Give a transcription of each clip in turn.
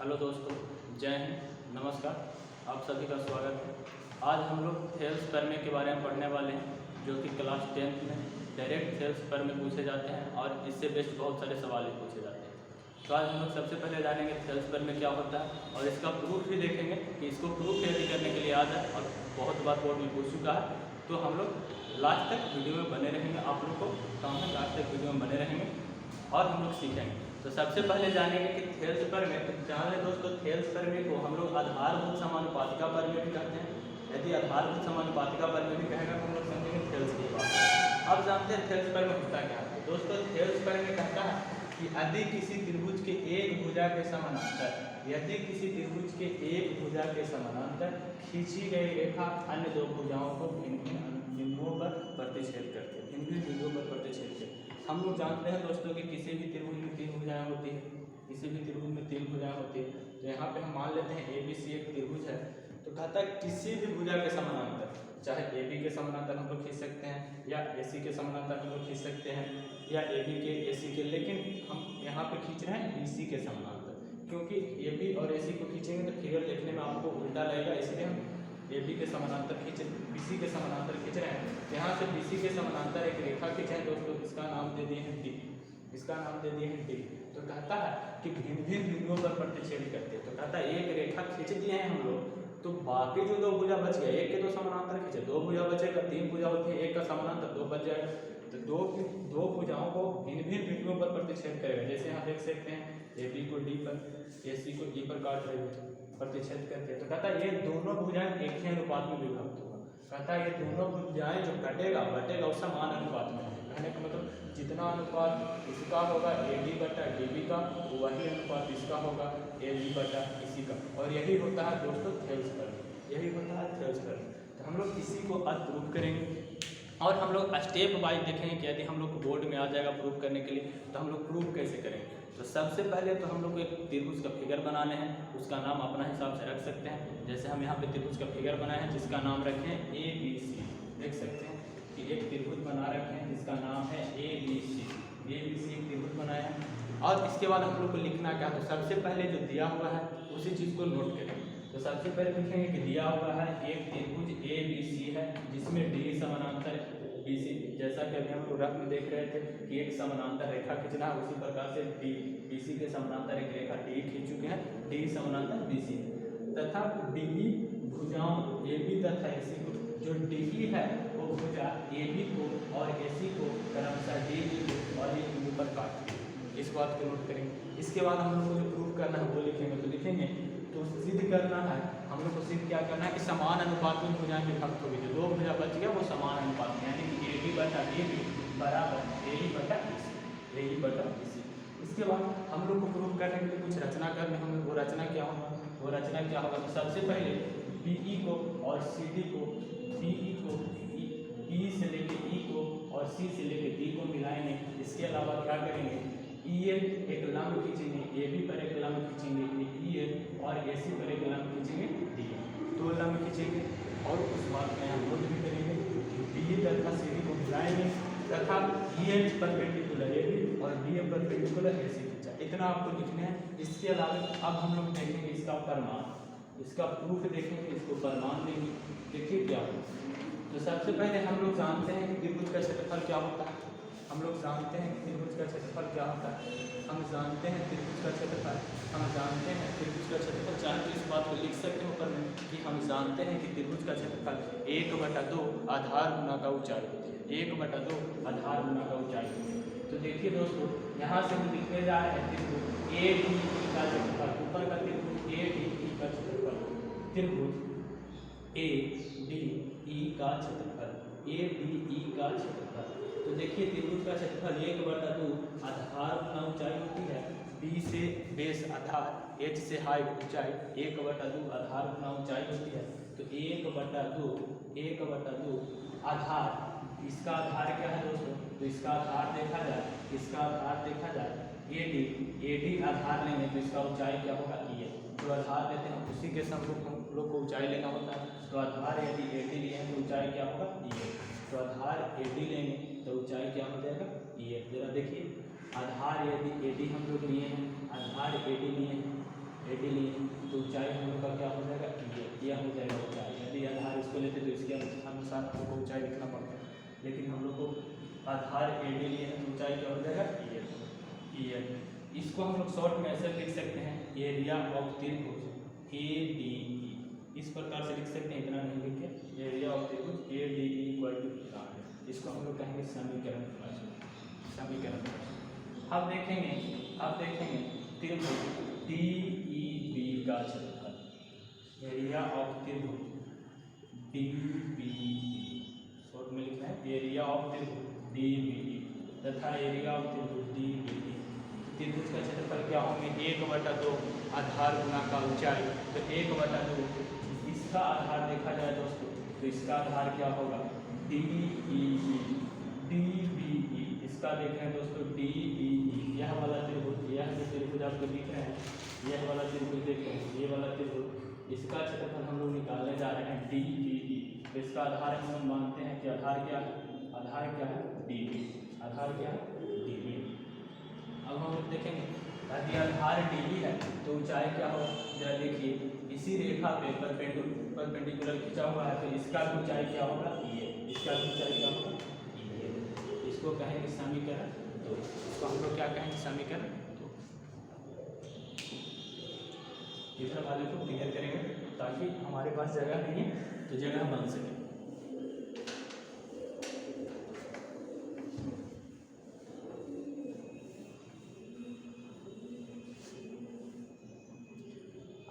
Hello दोस्तों, जय हिंद, नमस्कार। आप सभी का स्वागत है। आज हम लोग थेल्स प्रमेय के बारे में पढ़ने वाले हैं, जो कि क्लास 10th में डायरेक्ट थेल्स प्रमेय पूछे जाते हैं और इससे बेस्ट बहुत सारे सवाल भी पूछे जाते हैं। तो आज हम लोग सबसे पहले जानेंगे थेल्स प्रमेय क्या होता है और इसका प्रूफ भी देखेंगे कि इसको प्रूफ कैसे करने के लिए आ जाए, और बहुत बार बोर्ड में पूछ चुका है। तो हम लोग लास्ट तक वीडियो में बने रहेंगे, आप लोग को काम है लास्ट तक वीडियो में बने रहेंगे और हम लोग सीखेंगे। तो सबसे पहले जानेंगे कि थेल्स प्रमेय। तो जान लें दोस्तों, थेल्स प्रमेय को हम लोग आधारभूत समानुपातिका प्रमेय भी कहते हैं। यदि आधारभूत समानुपातिका प्रमेय भी कहेगा तो हम लोग समझेंगे थेल्स की बात। अब जानते हैं थेल्स प्रमेय होता क्या है। दोस्तों, थेल्स प्रमेय कहता है कि यदि किसी त्रिभुज के एक भुजा के समानांतर खींची गई रेखा अन्य दो भुजाओं को भिन्न बिंदुओं पर प्रतिच्छेद करती है। भिन्न बिंदुओं पर प्रतिच्छेद करती है। हम लोग जानते हैं दोस्तों कि किसी भी त्रिभुज में तीन भुजाएं होती है। किसी भी त्रिभुज में तीन भुजाएं होती है। तो यहाँ पे हम मान लेते हैं ABC एक त्रिभुज है। तो कहता है किसी भी भुजा के समानांतर, चाहे AB के समानांतर हम लोग खींच सकते हैं, या AC के समानांतर हम लोग खींच सकते हैं, या AB के AC के, लेकिन हम यहाँ पे खींच रहे हैं BC के समानांतर, क्योंकि AB और AC को खींचेंगे तो फिगर देखने में आपको उल्टा लगेगा, इसलिए हम AB के समानांतर BC के समानांतर खींच रहे हैं। यहाँ से BC के समानांतर एक रेखा खींचे दोस्तों, इसका नाम दे दिए हैं D। इसका नाम दे दिए हैं D। तो कहता है कि भिन्न भिन्न बिंदुओं पर प्रतिच्छेद करते हैं। तो कहता है एक रेखा खींच दिए हैं हम लोग, तो बाकी जो दो भुजा बच गए, एक के दो समानांतर खींचे, दो भुजा बचेगा, तीन भुजा होती है, एक का समानांतर दो बच जाएगा। तो दो भुजाओं को भिन्न भिन्न बिंदुओं पर प्रतिच्छेद करेगा। जैसे यहाँ देख सकते हैं AB को D पर, AC को E पर काट रहे हैं, प्रतिच्छेद करते हैं। तो कहता है ये दोनों भुजाएं एक ही अनुपात में विभक्त होगा। कहता है ये दोनों भुजाएं जो कटेगा बटेगा वो समान अनुपात में होगा। कहने का मतलब जितना अनुपात इसका होगा AD बटा DB का, वही अनुपात इसका होगा AB बटा इसी का। और यही होता है दोस्तों थेल्स प्रमेय, यही होता है थेल्स प्रमेय। तो हम लोग इसी को आज प्रूफ करेंगे और हम लोग स्टेप वाइज देखेंगे कि यदि हम लोग को बोर्ड में आ जाएगा प्रूफ करने के लिए तो हम लोग प्रूफ कैसे करेंगे। तो सबसे पहले तो हम लोग को एक त्रिभुज का फिगर बनाने हैं, उसका नाम अपना हिसाब से रख सकते हैं। जैसे हम यहाँ पे त्रिभुज का फिगर बनाए हैं जिसका नाम रखें ABC। देख सकते हैं कि एक त्रिभुज बना रखे हैं जिसका नाम है ABC एक त्रिभुज बनाया है। और इसके बाद हम लोग को लिखना क्या, तो सबसे पहले जो दिया हुआ है उसी चीज़ को नोट करें। तो सबसे पहले लिखेंगे कि दिया हुआ है एक त्रिभुज ABC है जिसमें D समानांतर BC, जैसा कि अभी हम लोग रफ में देख रहे थे कि एक समानांतर रेखा खींचना है, उसी प्रकार से BC के समानांतर एक रेखा D खींच चुके हैं, D समानांतर BC तथा DE भुजाओं AB तथा AC को, जो DE है वो भुजा AB को और AC को क्रमशः DE को और एक बिंदु पर काटती है। इस बात को नोट करेंगे। इसके बाद हम लोग को जो प्रूफ करना है वो लिखेंगे। तो लिखेंगे तो सिद्ध करना है, हम लोग को सिद्ध क्या करना है कि समान अनुपात में भुजाएं विभक्त होगी। जो दो भुजा बच गया वो समान अनुपात में, यानी कि AB बटा DB बराबर AE बटा BC। इसके बाद हम लोग को प्रूफ करने के लिए कुछ रचना करनी होगी। वो रचना क्या होगा, तो सबसे पहले BE को और CD को, BE को E से लेके E को और C से लेके D को मिलाएंगे। इसके अलावा क्या करेंगे, EF एक लंब खींचेंगे, AB पर एक लंब खींचेंगे EF और AC पर एक लंब खींचेंगे DF, दो लंब खींचेंगे। और उस बात में हम नोट भी करेंगे कि BE तथा CD को मिलाएंगे तथा EF परपेंडिकुलर AB और DF परपेंडिकुलर AC खींचा। इतना आपको लिखना है। इसके अलावा अब हम लोग देखेंगे इसका प्रमाण, इसका प्रूफ देखेंगे, इसको प्रमाण देंगे। देखिए क्या होगा। तो सबसे पहले हम लोग जानते हैं कि त्रिभुज का क्षेत्रफल क्या होता है। हम लोग जानते हैं कि त्रिभुज का क्षेत्रफल क्या होता है। हम जानते हैं त्रिभुज का क्षेत्रफल, चाहे तो इस बात को लिख सकते हैं ऊपर में कि हम जानते हैं कि त्रिभुज का क्षेत्रफल 1/2 आधार गुना का ऊंचाई होती है। 1/2 आधार गुना का ऊंचाई होती है। तो देखिए दोस्तों, यहाँ से हम लिखने जा रहे हैं त्रिभुज ADE का क्षेत्रफल, ऊपर का त्रिभुज ADE का क्षेत्रफल, त्रिभुज ADE का क्षेत्रफल, ADE का क्षेत्रफल। तो देखिए त्रिभुज का क्षेत्रफल 1/2 आधार गुना ऊंचाई होती है। B से बेस आधार, H से हाइट ऊंचाई, 1/2 आधार गुना ऊंचाई होती है। तो 1/2 आधार, इसका आधार क्या है दोस्तों, तो इसका आधार देखा जाए AD आधार लेंगे तो इसका ऊंचाई क्या होगा EF। तो आधार लेते हैं उसी के समरूप हम लोग को ऊंचाई लेना होता है। तो आधार यदि AD लिए हैं तो ऊंचाई क्या होगा EF। तो आधार AD लेंगे तो ऊंचाई क्या हो जाएगा EF। जरा देखिए, आधार यदि AD हम लोग लिए हैं, आधार AD लिए एल। इसको हम लोग शॉर्ट में ऐसे लिख सकते हैं एरिया ऑफ त्रिभुज ADE, इस प्रकार से लिख सकते हैं, इतना नहीं लिखे, एरिया ऑफ त्रिभुज ADE इक्वल टू कितना है, इसको हम लोग कहेंगे समीकरण। अब देखेंगे त्रिभुज DEB का क्षेत्रफल, एरिया ऑफ त्रिभुज DBE, शॉर्ट में लिखना है एरिया ऑफ त्रिभुज DBE तथा एरिया ऑफ त्रिभुज DBE। त्रिभुज का क्षेत्रफल क्या होंगे 1/2 आधार गुना का ऊंचाई, तो 1/2 इसका आधार देखा जाए दोस्तों तो इसका आधार क्या होगा DEE, DBE इसका देखें दोस्तों DBE, यह वाला त्रिभुज, यह जो त्रिभुज आपको दिख रहे हैं, यह वाला त्रिभुज देख रहे हैं, ये वाला त्रिभुज, इसका क्षेत्रफल हम लोग निकालने जा रहे हैं DBE। तो इसका आधार हम लोग मानते हैं कि आधार क्या है, आधार क्या है DB, आधार क्या है DB। अब हम लोग देखेंगे यदि आधार DB है तो ऊंचाई क्या हो, जरा देखिए इसी रेखा पे परपेंडिकुलर खींचा हुआ है, तो इसका भी ऊंचाई क्या होगा ये, इसका भी ऊंचाई क्या होगा ये, इसको कहेंगे समीकरण 2। इसको हम लोग क्या कहेंगे समीकरण 2। इधर वाले को क्लियर करेंगे ताकि हमारे पास जगह नहीं है तो जगह बन सके।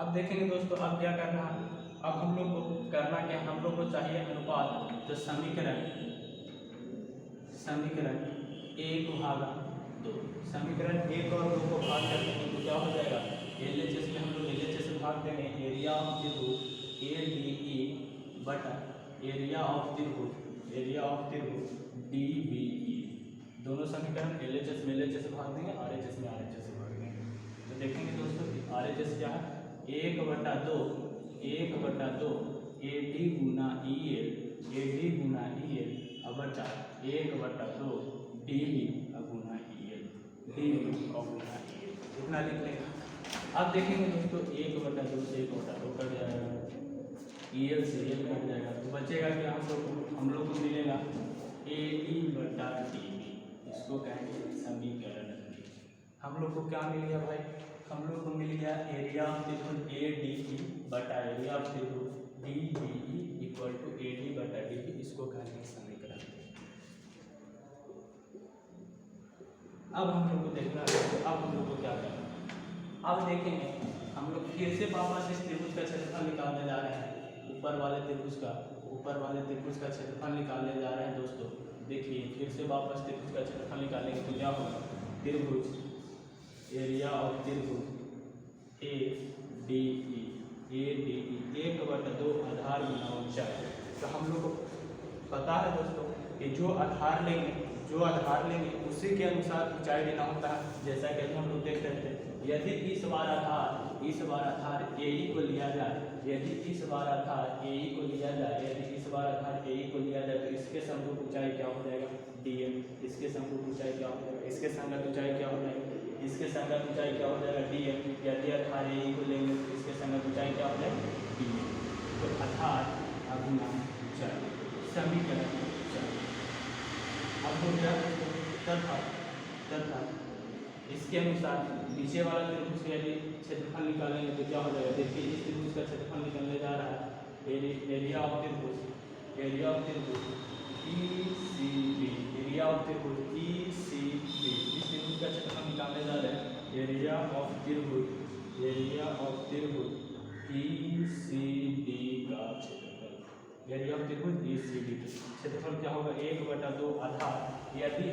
अब देखेंगे दोस्तों, अब क्या करना है, अब हम लोग को करना क्या, हम लोग को चाहिए अनुपात, तो समीकरण 1/2, समीकरण 1 और 2 को भाग करते हैं तो क्या हो जाएगा LHS में हम लोग LHS से भाग देंगे, एरिया ऑफ त्रिभुज ADE बटा एरिया ऑफ त्रिभुज DBE। दोनों समीकरण LHS में LHS से भाग देंगे, RHS में RHS से भाग देंगे। तो देखेंगे दोस्तों RHS क्या है 1/2 AD गुना EL बटा 1/2 DB गुना EL, इतना लिख लेंगे। अब देखेंगे दोस्तों 1/2 से 1/2 कट जाएगा, EL से EL कट जाएगा, तो बचेगा क्या हम लोग को मिलेगा AD बटा DB, इसको कहेंगे समीकरण 3। हम लोग को क्या मिल गया भाई, हम लोग को मिल गया एरिया ऑफ त्रिभुज ADE बटा एरिया ऑफ त्रिभुज DBE इक्वल टू AD बटा DB, इसको कहेंगे समीकरण। अब हम लोग को देखना है, अब हम लोग को क्या करना है, अब देखेंगे हम लोग फिर से वापस इस त्रिभुज का क्षेत्रफल निकालने जा रहे हैं, ऊपर वाले त्रिभुज का क्षेत्रफल निकालने जा रहे हैं दोस्तों। देखिए फिर से वापस त्रिभुज का क्षेत्रफल निकालेंगे तो क्या होगा, त्रिभुज एरिया ऑफ त्रिभुज ADE 1/2 आधार गुना ऊंचाई। तो हम लोग को पता है दोस्तों कि जो आधार लेंगे उसी के अनुसार ऊंचाई देना होता है। जैसा कि हम लोग देख रहे थे, यदि इस बार आधार AE को लिया जाए, तो इसके समरूप ऊंचाई क्या हो जाएगा DM, इसके समरूप ऊंचाई क्या हो जाएगा, इसके संगत ऊंचाई क्या हो जाएगा, इसके संगत ऊंचाई क्या हो जाएगा DM। यदि आधार AE को लेंगे तो इसके संगत ऊंचाई क्या हो जाएगा DM। तो आधार गुना ऊंचाई, समीकरण 4। अब हो गया तथा इसके अनुसार नीचे वाला त्रिभुज के यदि क्षेत्रफल निकालेंगे तो क्या हो जाएगा, देखिए इस त्रिभुज का क्षेत्रफल निकलने जा रहा है एरिया ऑफ त्रिभुज ECB, इस त्रिभुज का क्षेत्रफल निकालने जा रहे हैं एरिया ऑफ त्रिभुज ECD का क्षेत्रफल, एरिया ऑफ त्रिभुज ECD क्षेत्रफल क्या होगा 1/2 आधार, यदि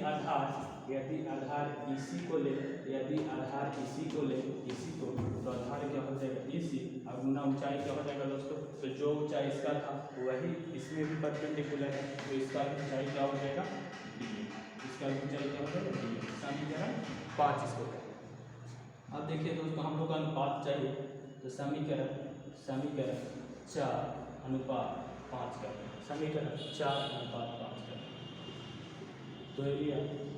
आधार इसी को ले तो आधार क्या हो जाएगा EC और गुना ऊंचाई क्या हो जाएगा दोस्तों, तो जो ऊंचाई इसका था वही इसमें भी परपेंडिकुलर है, तो इसका ऊंचाई क्या हो जाएगा DM, इसका ऊंचाई क्या हो जाएगा DM। समीकरण 5 इसको कहें। अब देखिए दोस्तों हम लोग का अनुपात चाहिए, तो समीकरण 4:5 का, समीकरण 4:5 का। तो एरिया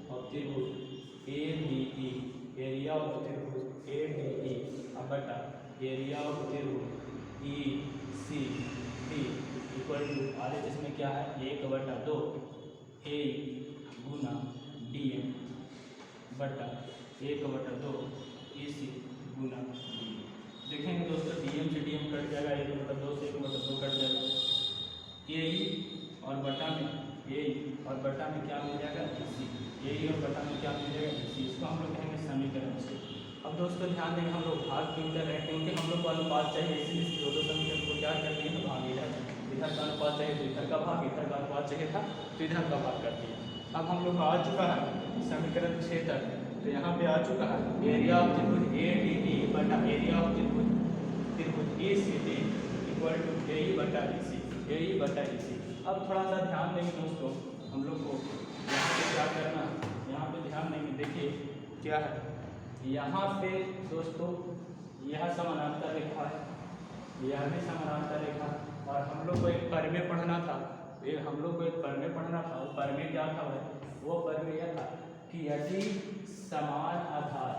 ऑफ त्रिभुज ADE बटा एरिया ऑफ त्रिभुज ECD इक्वल टू RHS में क्या है 1/2 AE गुना DM बटा 1/2 AC गुना डी। देखेंगे दोस्तों DM से DM कट जाएगा, 1/2 से 1/2 कट जाएगा, AE और बटा में AE और बटा में क्या मिल जाएगा AC, AE और बटा में क्या मिल जाएगा AC। इसको हम लोग कहेंगे समीकरण से। अब दोस्तों ध्यान देंगे हम लोग भाग क्यों कर रहे हैं, क्योंकि हम लोग को अनुपात चाहिए, इसलिए इस दो समीकरण को क्या कर दिए भाग, इधर का अनुपात चाहिए तो इधर का भाग, इधर का अनुपात चाहिए था तो इधर का भाग कर दिया। अब हम लोग आ चुका है समीकरण 6 तक, तो यहाँ पे आ चुका है एरिया ऑफ त्रिभुज ADD बटा एरिया ऑफ त्रिभुज ACD इक्वल टू AE बटा EC, AE बटा EC। अब थोड़ा सा ध्यान देंगे दोस्तों, हम लोग को यहाँ पे क्या करना है, यहाँ पे ध्यान देंगे। देखिए क्या है यहाँ पे दोस्तों, यह समानांतर रेखा है, यह भी समानांतर रेखा, और हम लोग को एक परमेय पढ़ना था, हम लोग को एक परमेय पढ़ना था। वो परमेय क्या था भाई, वो परमेय यह था कि यदि समान आधार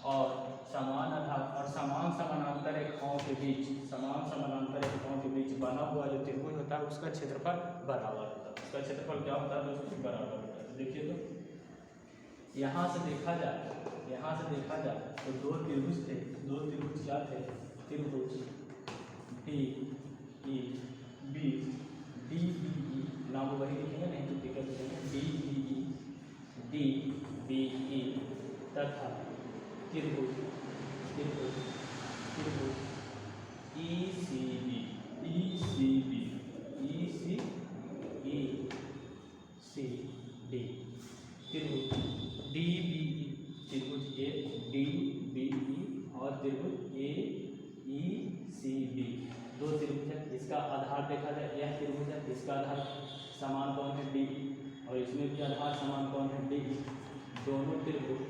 और समान समानांतर रेखाओं के बीच बना हुआ जो त्रिभुज होता है उसका क्षेत्रफल बराबर होता है। उसका क्षेत्रफल क्या होता है दोस्तों, बराबर होता है। देखिए तो यहाँ से देखा जाए तो दो त्रिभुज थे, दो त्रिभुज क्या थे, त्रिभुज DEBE नाम वही लिखेंगे, नहीं तो टिकट लिखेंगे DBE तथा त्रिभुज ECB त्रिभुज DBE, त्रिभुज DBE और त्रिभुज AECB, दो त्रिभुज है। इसका आधार देखा जाए, यह त्रिभुज है, इसका आधार समान कौन है D, और इसमें भी आधार समान कौन है D। दोनों त्रिभुज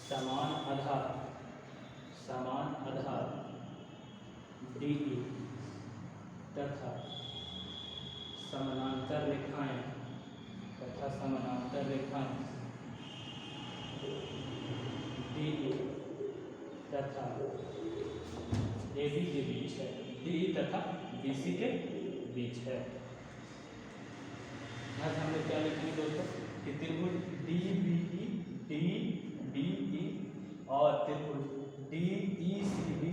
समान आधार DE तथा समानांतर रेखाएं DE तथा AB के बीच है, DE तथा BC के बीच है। यहाँ से हम लोग क्या लिखेंगे दोस्तों कि त्रिभुज DBE और त्रिभुज DECD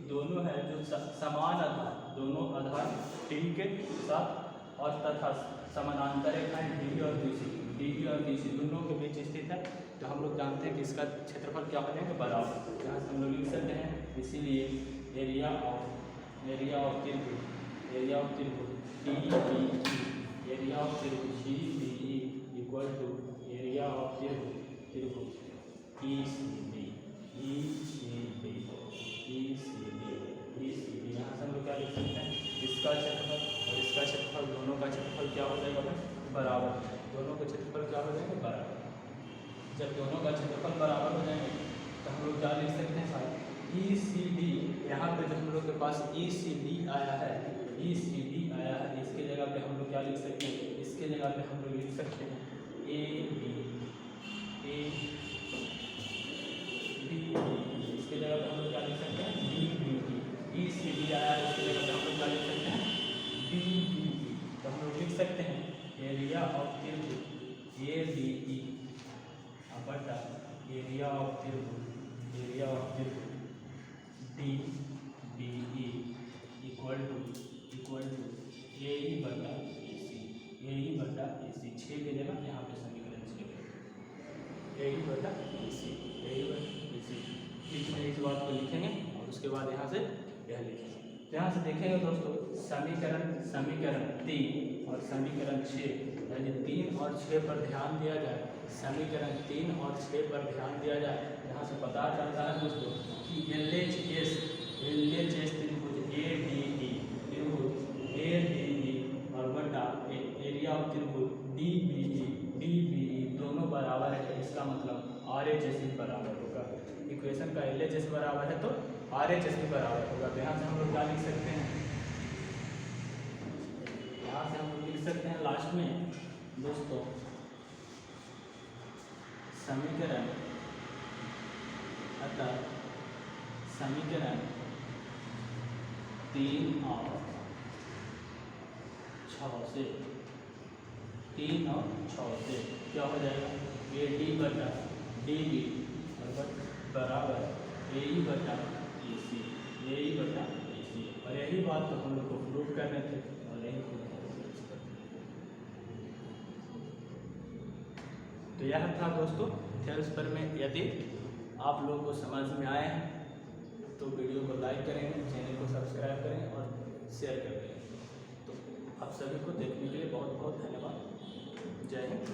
दोनों है जो समान आधार, दोनों आधार D के साथ और तथा समानांतर रेखाएं DE और BC दोनों के बीच स्थित है। तो हम लोग जानते हैं कि इसका क्षेत्रफल क्या हो जाएगा, बराबर। यहाँ से हम लोग लिख सकते हैं, इसीलिए एरिया ऑफ त्रिभुज DBE equal to area of त्रिभुज ECD। यहाँ से हम लोग क्या लिख सकते हैं, इसका क्षेत्रफल और इसका क्षेत्रफल, दोनों का क्षेत्रफल क्या हो जाएगा, बराबर। दोनों का क्षेत्रफल क्या हो जाएगा, बराबर। जब दोनों का क्षेत्रफल बराबर हो जाएंगे तो हम लोग क्या लिख सकते हैं भाई, ECD। यहाँ पे जो हम लोग के पास ECD आया है, इसके जगह पे हम लोग क्या लिख सकते हैं, इसके जगह पे हम लोग लिख सकते हैं AB, इसके जगह पे हम लोग क्या लिख सकते हैं DBE। ECD आया है, इसके जगह पे हम लोग क्या लिख सकते हैं DBE। तो हम लोग लिख सकते हैं एरिया ऑफ त्रिभुज ABE बटा एरिया ऑफ त्रिभुज DBE इक्वल टू AE बटा AC। 6 के जगह यहाँ पे समीकरण 6 AE बटा AC। बीच में इस बात को लिखेंगे और उसके बाद यहाँ से यह लिखेंगे। यहाँ से देखेंगे दोस्तों समीकरण 3 और समीकरण 6, यानी 3 और 6 पर ध्यान दिया जाए, समीकरण 3 और 6 पर ध्यान दिया जाए। यहाँ से पता चलता है दोस्तों कि LHS त्रिभुज ADE और बटा एरिया ऑफ त्रिभुज DBE दोनों बराबर है। इसका मतलब RHS भी बराबर होगा। इक्वेशन का LHS बराबर है तो RHS भी बराबर होगा। तो यहाँ से हम लोग क्या लिख सकते हैं, यहाँ से हम लोग लिख सकते हैं लास्ट में दोस्तों समीकरण 3 और 6 से, 3 और 6 से क्या हो जाएगा, ए डी बटा डी बी बराबर ए ई बटा ए सी, ए ई बटा ए सी। और यही बात तो हम लोग को प्रूव करने थे और यही तो यह था दोस्तों थेल्स पर में। यदि आप लोगों को समझ में आए हैं तो वीडियो को लाइक करेंगे, चैनल को सब्सक्राइब करें और शेयर करें। तो आप सभी को देखने के लिए बहुत बहुत धन्यवाद। जय हिंद।